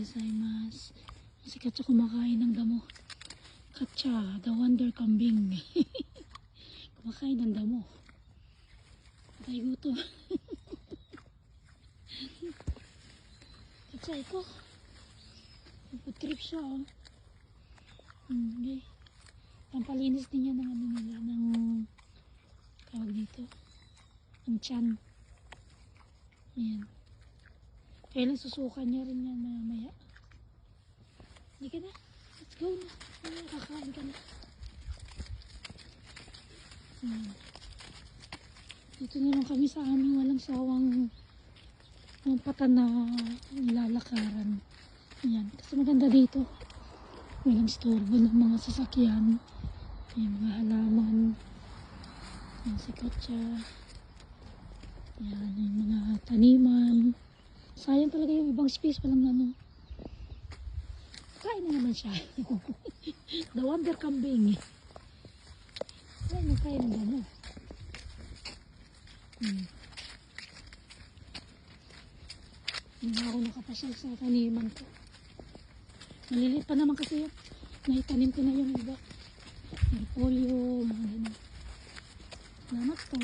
gozaimasu. Si Katsa kumakain ng damo. Katsa, the wonder kambing. Kumakain ng damo. Patay gutom. Katsa, ito. Nagputrip siya, oh. Okay. Pampalinis din yan ng ano nila, ng tawag dito. Ang tiyan. Ayan. Kailan susukan niya rin yan mamaya. Hindi ka na. Let's go na. Ayan, kakain ka na. Ayan. Dito naman kami sa aming walang sawang patan na lalakaran. Ayan. Kasi maganda dito. Walang storbo ng mga sasakyan. Ayan, mga halaman. Ayan, si Katsa. Ayan, yung mga taniman. Sayang talaga yung ibang space. Walang ano. Kain na naman siya. The wonder kambing. Ay, nagkain na gano'n. Hindi ako nakapasyal sa taniman ko. Maliliit pa naman kasi yun. Naitanim ko na yung iba. Repolyo, mga gano'n. Salamat po.